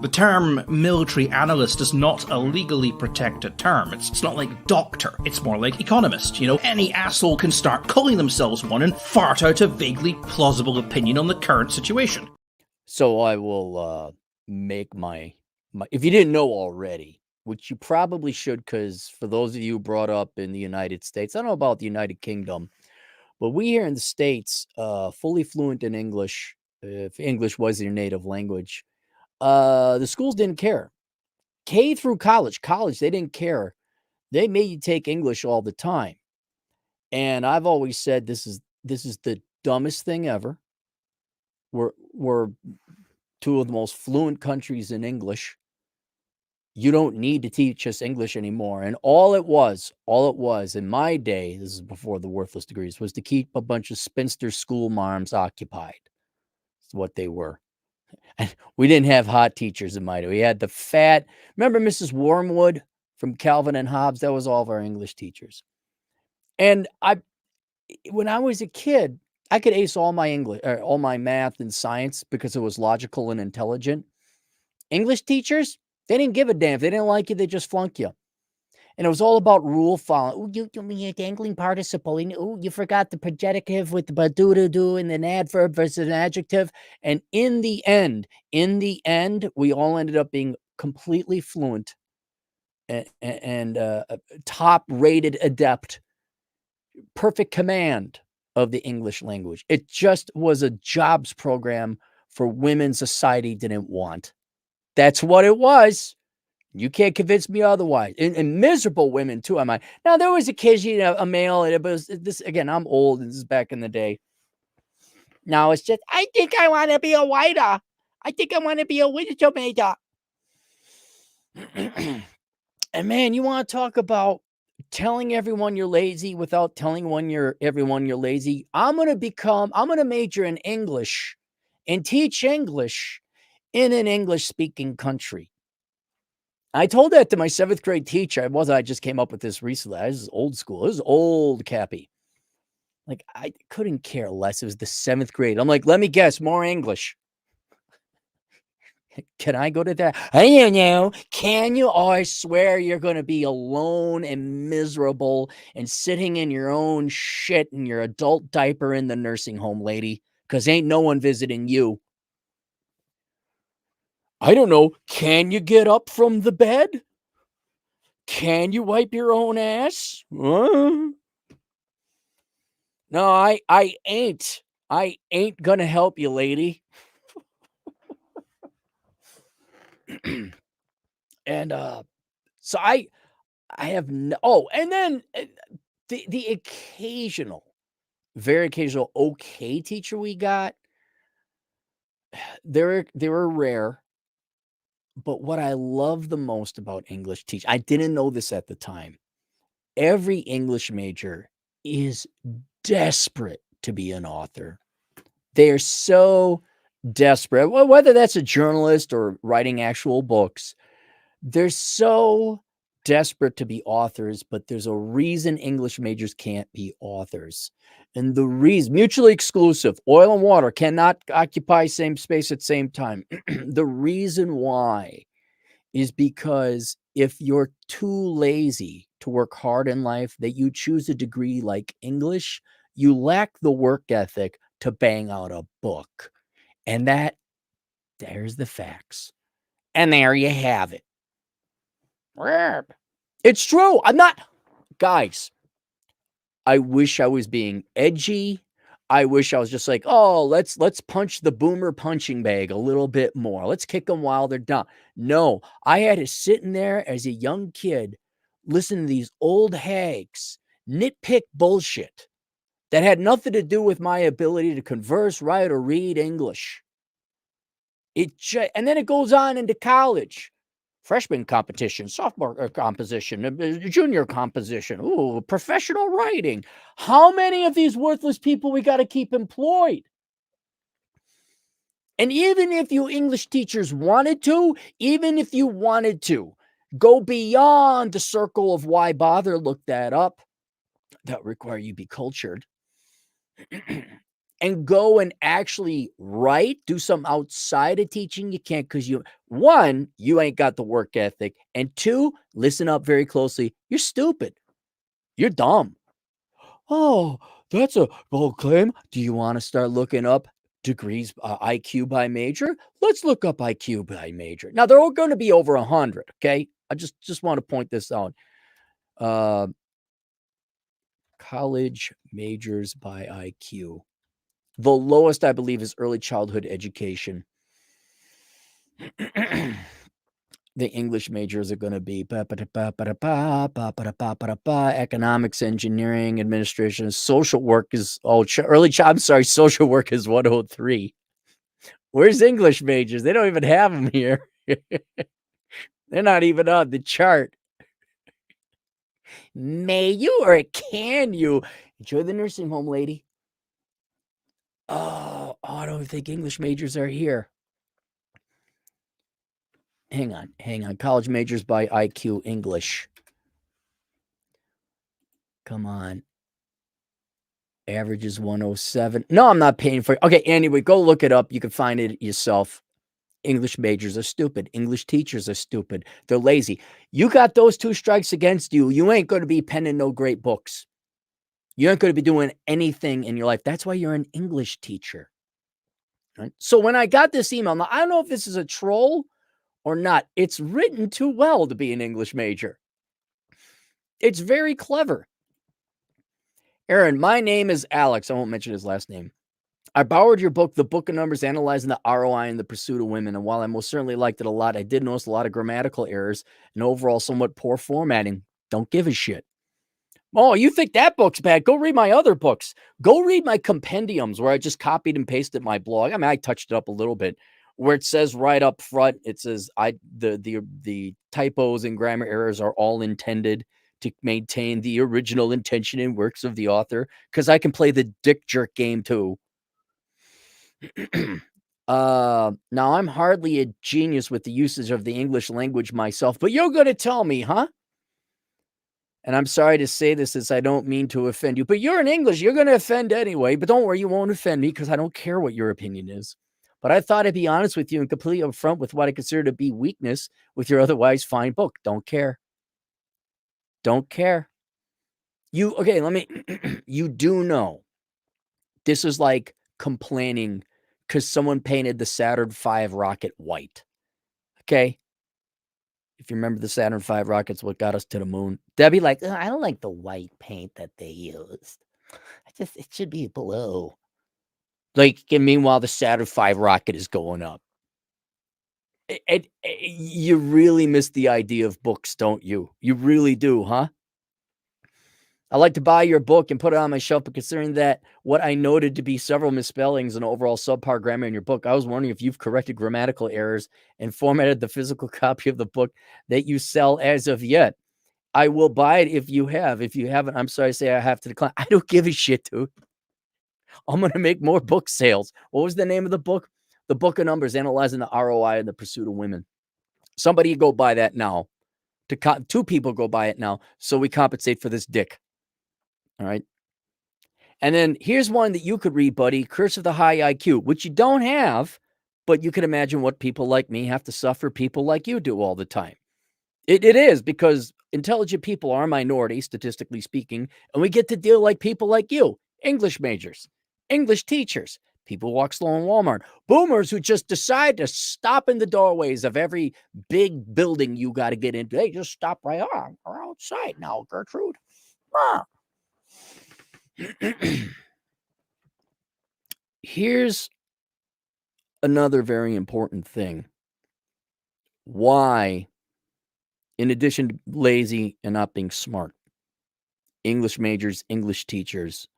The term military analyst does not a legally protected term. It's not like doctor. It's more like economist. You know, any asshole can start calling themselves one and fart out a vaguely plausible opinion on the current situation. So I will make my if you didn't know already, which you probably should, because for those of you brought up in the United States, I don't know about the United Kingdom, but we here in the States, fully fluent in English, if English was your native language, the schools didn't care. K through college, they didn't care. They made you take English all the time. And I've always said this is the dumbest thing ever. We're two of the most fluent countries in English. You don't need to teach us English anymore. And all it was in my day, this is before the worthless degrees, was to keep a bunch of spinster school marms occupied. That's what they were. And we didn't have hot teachers in my day. We had the fat, remember Mrs. Wormwood from Calvin and Hobbes? That was all of our English teachers. And when I was a kid, I could ace all my English, or all my math and science because it was logical and intelligent. English teachers, they didn't give a damn. If they didn't like you, they just flunk you. And it was all about rule following. Oh, you dangling participle. Oh, you forgot the predicative with the do and an adverb versus an adjective. And in the end, we all ended up being completely fluent and top-rated adept, perfect command of the English language. It just was a jobs program for women society didn't want. That's what it was. You can't convince me otherwise. And miserable women too, I might. Now, there was occasionally a male, but it was this, again, I'm old, and this is back in the day. Now it's just, I think I want to be a whiter. I think I want to be a winter tomato. And man, you want to talk about telling everyone you're lazy without telling everyone you're lazy. I'm going to major in English and teach English in an English-speaking country. I told that to my 7th grade teacher. I just came up with this recently. This is old school. This is old Cappy. Like, I couldn't care less. It was the 7th grade. I'm like, let me guess, more English. Can I go to that? I don't know. Can you? Oh, I swear you're going to be alone and miserable and sitting in your own shit in your adult diaper in the nursing home, lady, because ain't no one visiting you. I don't know. Can you get up from the bed? Can you wipe your own ass? No, I ain't. I ain't gonna help you, lady. And so I have no. Oh, and then the occasional, very occasional okay teacher we got. They were rare. But what I love the most about English teaching, I didn't know this at the time. Every English major is desperate to be an author. They are so desperate, whether that's a journalist or writing actual books, they're so desperate to be authors, but there's a reason English majors can't be authors. And the reason, mutually exclusive, oil and water cannot occupy same space at same time. The reason why is because if you're too lazy to work hard in life, that you choose a degree like English, you lack the work ethic to bang out a book. And there's the facts. And there you have it. It's true. Guys, I wish I was being edgy. I wish I was just like, oh, let's punch the boomer punching bag a little bit more. Let's kick them while they're down. No, I had to sit in there as a young kid, listen to these old hags nitpick bullshit that had nothing to do with my ability to converse, write, or read English. And then it goes on into college. Freshman composition, sophomore composition, junior composition, professional writing. How many of these worthless people we got to keep employed? And even if you English teachers wanted to, go beyond the circle of why bother, look that up. That require you be cultured. and go and actually write, do something outside of teaching, you can't because one, you ain't got the work ethic. And two, listen up very closely. You're stupid. You're dumb. Oh, that's a bold claim. Do you want to start looking up degrees, IQ by major? Let's look up IQ by major. Now they're all going to be over 100. Okay, I just want to point this out. College majors by IQ. The lowest, I believe, is early childhood education. The English majors are going to be economics, engineering, administration, social work is social work is 103. Where's English majors? They don't even have them here. They're not even on the chart. May you or can you enjoy the nursing home, lady? Oh, I don't think English majors are here. Hang on. College majors by IQ English. Come on. Average is 107. No, I'm not paying for it. Okay, anyway, go look it up. You can find it yourself. English majors are stupid. English teachers are stupid. They're lazy. You got those two strikes against you. You ain't going to be penning no great books. You ain't going to be doing anything in your life. That's why you're an English teacher. Right? So when I got this email, now I don't know if this is a troll or not. It's written too well to be an English major. It's very clever. Aaron, my name is Alex. I won't mention his last name. I borrowed your book, The Book of Numbers, Analyzing the ROI in the Pursuit of Women. And while I most certainly liked it a lot, I did notice a lot of grammatical errors and overall somewhat poor formatting. Don't give a shit. Oh, you think that book's bad? Go read my other books. Go read my compendiums where I just copied and pasted my blog. I mean, I touched it up a little bit where it says right up front, it says the typos and grammar errors are all intended to maintain the original intention and works of the author, because I can play the dick jerk game too. Now I'm hardly a genius with the usage of the English language myself, but you're going to tell me, huh? And I'm sorry to say this as I don't mean to offend you, but you're in English. You're going to offend anyway, but don't worry, you won't offend me because I don't care what your opinion is. But I thought I'd be honest with you and completely upfront with what I consider to be weakness with your otherwise fine book. Don't care. Don't care. Let me, you do know this is like complaining because someone painted the Saturn V rocket white. Okay. If you remember the Saturn V rockets, what got us to the moon, they'd be like, I don't like the white paint that they used. It should be blue. Like, and meanwhile, the Saturn V rocket is going up. You really miss the idea of books, don't you? You really do, huh? I like to buy your book and put it on my shelf, but considering that what I noted to be several misspellings and overall subpar grammar in your book, I was wondering if you've corrected grammatical errors and formatted the physical copy of the book that you sell as of yet. I will buy it if you have. If you haven't, I'm sorry to say I have to decline. I don't give a shit, dude. I'm going to make more book sales. What was the name of the book? The Book of Numbers, Analyzing the ROI in the Pursuit of Women. Somebody go buy that now. Two people go buy it now so we compensate for this dick. All right. And then here's one that you could read, buddy. Curse of the High IQ, which you don't have, but you can imagine what people like me have to suffer, people like you do all the time. It is, because intelligent people are a minority, statistically speaking, and we get to deal like people like you, English majors, English teachers, people who walk slow in Walmart, boomers who just decide to stop in the doorways of every big building you got to get into. Hey, just stop right on. We're outside now, Gertrude. Ah. Here's another very important thing. Why, in addition to lazy and not being smart, English majors, English teachers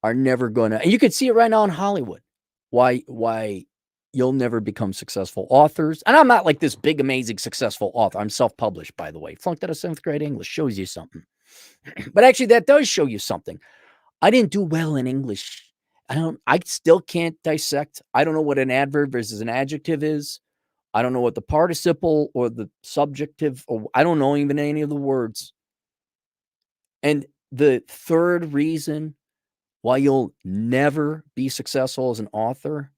are never going to, and you can see it right now in Hollywood, why you'll never become successful authors. And I'm not like this big, amazing, successful author. I'm self-published, by the way. Flunked out of 7th grade English shows you something. But actually, that does show you something. I didn't do well in English. I still can't dissect. I don't know what an adverb versus an adjective is. I don't know what the participle or the subjective, or I don't know even any of the words. And the third reason why you'll never be successful as an author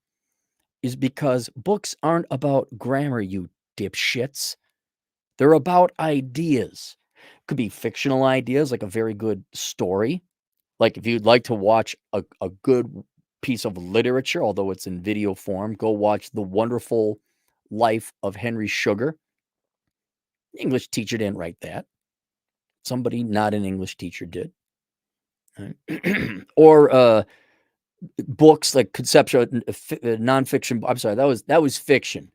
is because books aren't about grammar, you dipshits. They're about ideas. Could be fictional ideas, like a very good story. Like if you'd like to watch a good piece of literature, although it's in video form, go watch The Wonderful Life of Henry Sugar. English teacher didn't write that. Somebody not an English teacher did. Or books like conceptual nonfiction. I'm sorry, that was fiction.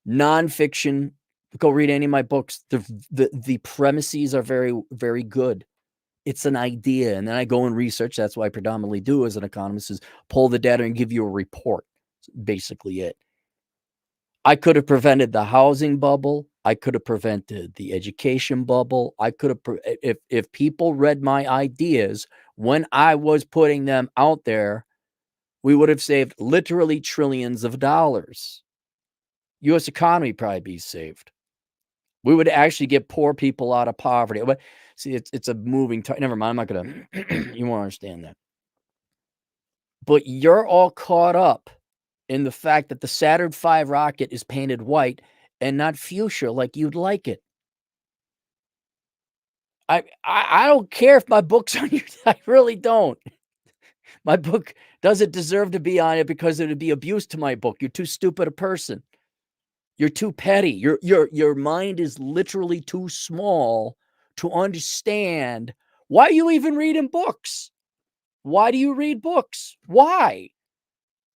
Nonfiction. Go read any of my books. The premises are very, very good. It's an idea, and then I go and research. That's what I predominantly do as an economist: is pull the data and give you a report. That's basically it. I could have prevented the housing bubble. I could have prevented the education bubble. I could have, if people read my ideas when I was putting them out there, we would have saved literally trillions of dollars. U.S. economy probably be saved. We would actually get poor people out of poverty. But see, it's a moving target. Never mind. I'm not gonna. You won't understand that. But you're all caught up in the fact that the Saturn V rocket is painted white and not fuchsia like you'd like it. I don't care if my book's on your. I really don't. My book doesn't deserve to be on it because it would be abuse to my book. You're too stupid a person. You're too petty. Your mind is literally too small to understand why you even reading books. Why do you read books? Why?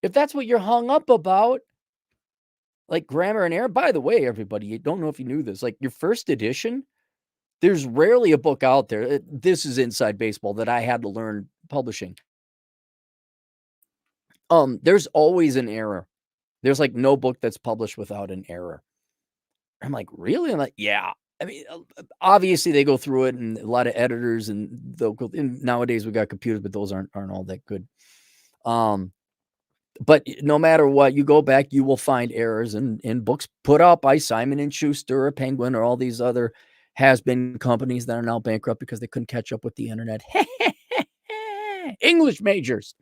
If that's what you're hung up about, like grammar and error. By the way, everybody, you don't know if you knew this. Like your first edition, there's rarely a book out there. This is inside baseball that I had to learn publishing. There's always an error. There's like no book that's published without an error. I'm like, really? I'm like, yeah. I mean, obviously they go through it, and a lot of editors, and they'll go. And nowadays we got computers, but those aren't all that good. But no matter what, you go back, you will find errors in books put out by Simon and Schuster or Penguin or all these other has-been companies that are now bankrupt because they couldn't catch up with the internet. English majors.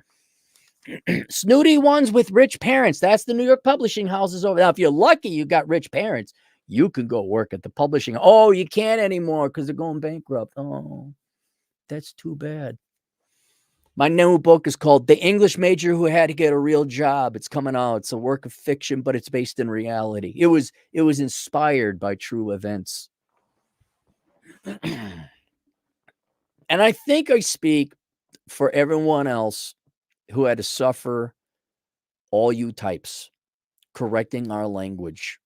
Snooty ones with rich parents. That's the New York publishing houses over. Now, if you're lucky, you got rich parents, you can go work at the publishing. Oh, you can't anymore because they're going bankrupt. Oh, that's too bad. My new book is called The English Major Who Had to Get a Real Job. It's coming out. It's a work of fiction, but it's based in reality. It was inspired by true events. And I think I speak for everyone else who had to suffer, all you types, correcting our language.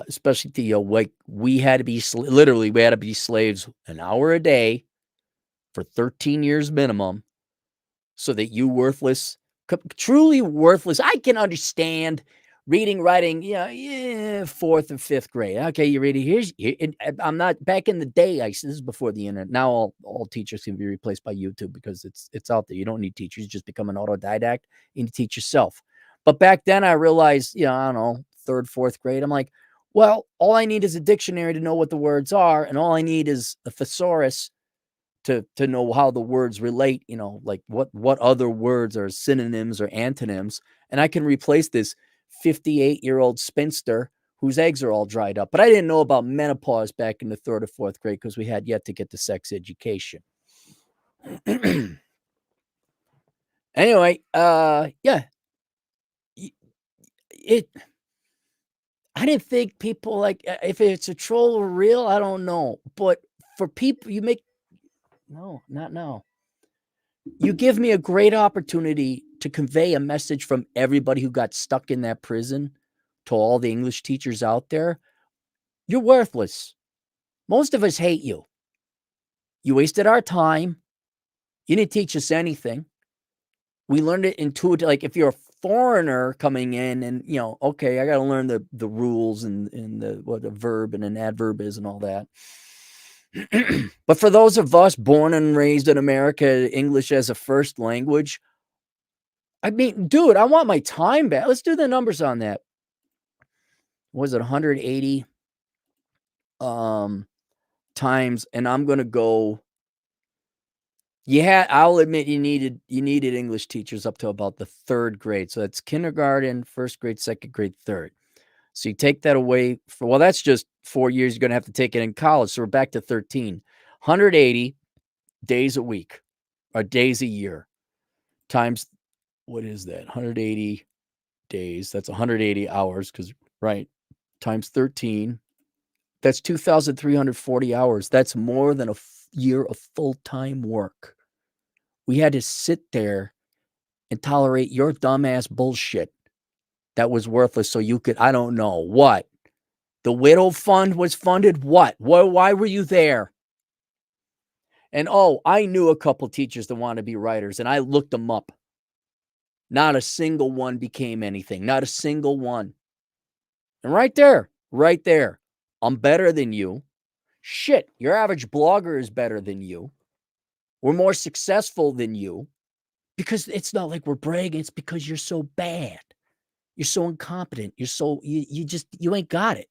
Especially the like we had to be literally we had to be slaves an hour a day for 13 years minimum, so that you worthless, truly worthless. I can understand reading, writing, fourth and fifth grade. Okay, you read it. I'm not back in the day. This is before the internet. Now all teachers can be replaced by YouTube because it's out there. You don't need teachers. You just become an autodidact. You need to teach yourself. But back then I realized, I don't know, third, fourth grade. I'm like, well, all I need is a dictionary to know what the words are, and all I need is a thesaurus to know how the words relate, like what other words are synonyms or antonyms. And I can replace this 58-year-old spinster whose eggs are all dried up. But I didn't know about menopause back in the third or fourth grade because we had yet to get to sex education. Anyway, yeah. I didn't think people like, if it's a troll or real, I don't know. But for people, no, not now. You give me a great opportunity to convey a message from everybody who got stuck in that prison to all the English teachers out there. You're worthless. Most of us hate you. You wasted our time. You didn't teach us anything. We learned it intuitively. Like if you're a foreigner coming in and, okay, I got to learn the rules and what a verb and an adverb is and all that. But for those of us born and raised in America, English as a first language, I mean, dude, I want my time back. Let's do the numbers on that. Was it 180 times? And I'm going to go I'll admit you needed English teachers up to about the 3rd grade. So that's kindergarten, 1st grade, 2nd grade, 3rd. So you take that away well, that's just 4 years. You're going to have to take it in college. So we're back to 13. 180 days a week or days a year times, what is that? 180 days. That's 180 hours right, times 13. That's 2,340 hours. That's more than a year of full-time work. We had to sit there and tolerate your dumbass bullshit that was worthless so you could, I don't know, what? The widow fund was funded? What? Why were you there? And, I knew a couple teachers that wanted to be writers, and I looked them up. Not a single one became anything. Not a single one. And right there, I'm better than you. Shit, your average blogger is better than you. We're more successful than you. Because it's not like we're bragging. It's because you're so bad. You're so incompetent. You ain't got it.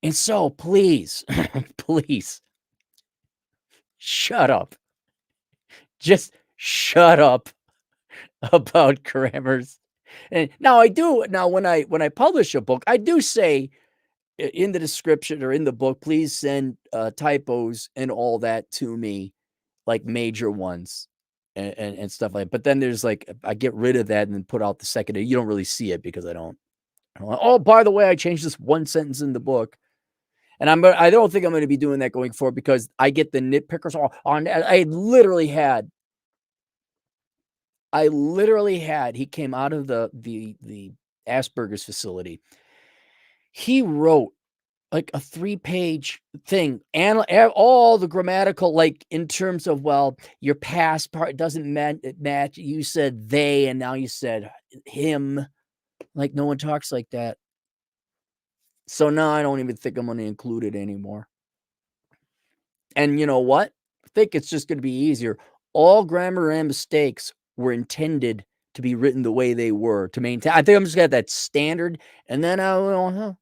And so please, please, shut up. Just shut up about grammars. And now when I publish a book, I do say in the description or in the book, please send typos and all that to me, like major ones and stuff like that. But then there's like, I get rid of that and then put out the secondary. You don't really see it because I don't, oh, by the way, I changed this one sentence in the book. And I don't think I'm going to be doing that going forward because I get the nitpickers on. I literally had, he came out of the Asperger's facility. He wrote like a 3-page thing and all the grammatical, like in terms of, well, your past part doesn't match. You said they, and now you said him. Like no one talks like that. So now I don't even think I'm going to include it anymore. And you know what? I think it's just going to be easier. All grammar and mistakes were intended to be written the way they were to maintain. I think I'm just going to have that standard. And then I will,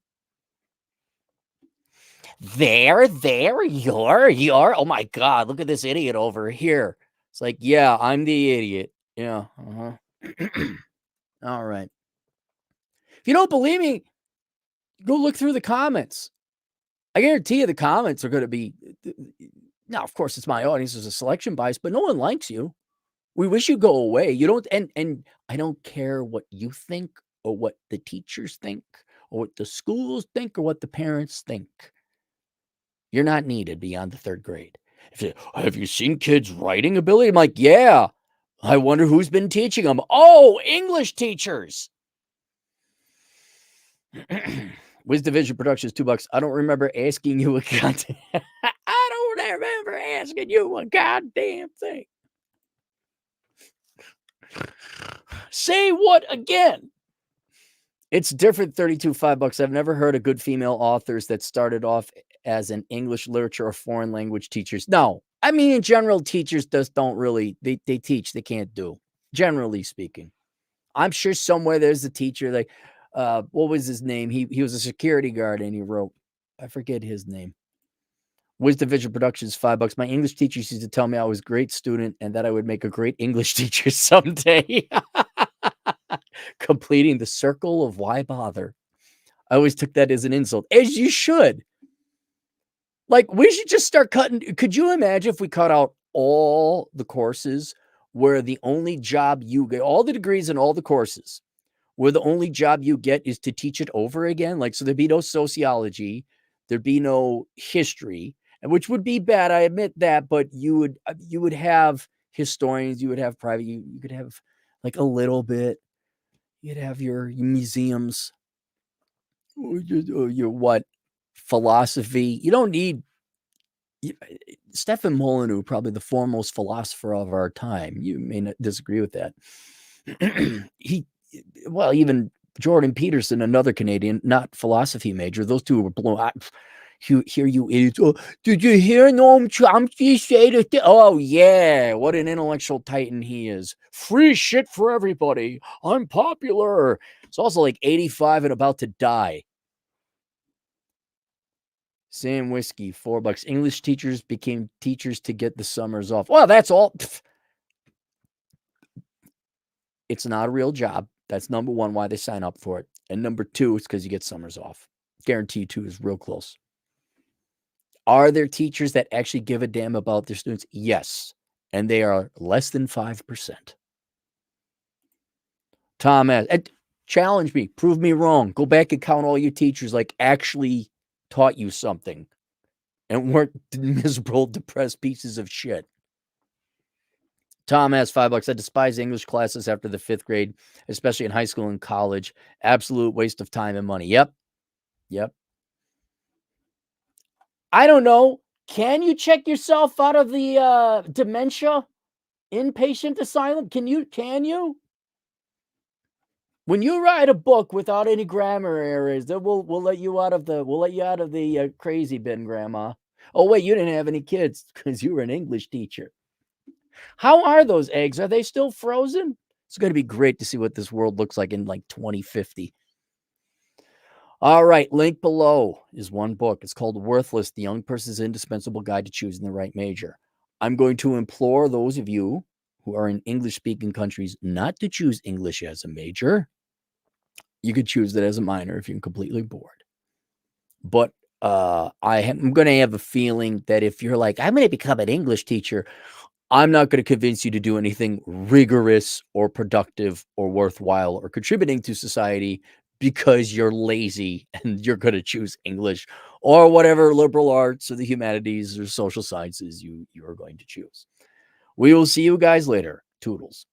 you're, oh my God, look at this idiot over here. It's like, yeah, I'm the idiot. Yeah. All right. If you don't believe me, go look through the comments. I guarantee you the comments are going to be, now, of course, it's my audience. There's a selection bias, but no one likes you. We wish you go away. You don't, and I don't care what you think or what the teachers think or what the schools think or what the parents think. You're not needed beyond the 3rd grade. Have you seen kids' writing ability? I'm like, yeah. I wonder who's been teaching them. Oh, English teachers. Wisdom Vision Productions, $2. I don't remember asking you a goddamn. I don't remember asking you a goddamn thing. Say what again? It's different. 32, $5. I've never heard of good female authors that started off as an English literature or foreign language teachers. No, I mean, in general, teachers don't really, they teach, they can't do, generally speaking. I'm sure somewhere there's a teacher like, what was his name? He was a security guard and he wrote, I forget his name. Wisdom Vision Productions, $5. My English teachers used to tell me I was a great student and that I would make a great English teacher someday. Completing the circle of why bother. I always took that as an insult, as you should. Like, we should just start cutting. Could you imagine if we cut out all the courses where the only job you get, all the degrees and all the courses, where the only job you get is to teach it over again? Like, so there'd be no sociology, there'd be no history, and which would be bad. I admit that, but you would have historians, you would have private, you could have like a little bit. You'd have your museums, your what, philosophy. You don't need Stefan Molyneux, probably the foremost philosopher of our time. You may not disagree with that. Even Jordan Peterson, another Canadian, not philosophy major. Those two were blown out. Hear you idiots. Oh, did you hear Noam Chomsky say that? Oh, yeah. What an intellectual titan he is. Free shit for everybody. I'm popular. It's also like 85 and about to die. Sam Whiskey, $4. English teachers became teachers to get the summers off. Well, that's all. It's not a real job. That's number one, why they sign up for it. And number two, it's because you get summers off. Guarantee you two is real close. Are there teachers that actually give a damn about their students? Yes. And they are less than 5%. Tom S. Challenge me. Prove me wrong. Go back and count all your teachers like actually taught you something and weren't miserable, depressed pieces of shit. Tom has $5. I despise English classes after the 5th grade, especially in high school and college. Absolute waste of time and money. Yep. I don't know. Can you check yourself out of the dementia inpatient asylum? Can you? When you write a book without any grammar errors, then we'll let you out of the crazy bin, Grandma. Oh wait, you didn't have any kids because you were an English teacher. How are those eggs? Are they still frozen? It's going to be great to see what this world looks like in like 2050. All right, link below is one book. It's called Worthless, The Young Person's Indispensable Guide to Choosing the Right Major. I'm going to implore those of you who are in English-speaking countries not to choose English as a major. You could choose that as a minor if you're completely bored. But I'm going to have a feeling that if you're like, I'm going to become an English teacher, I'm not going to convince you to do anything rigorous or productive or worthwhile or contributing to society because you're lazy and you're going to choose English or whatever liberal arts or the humanities or social sciences you are going to choose. We will see you guys later. Toodles.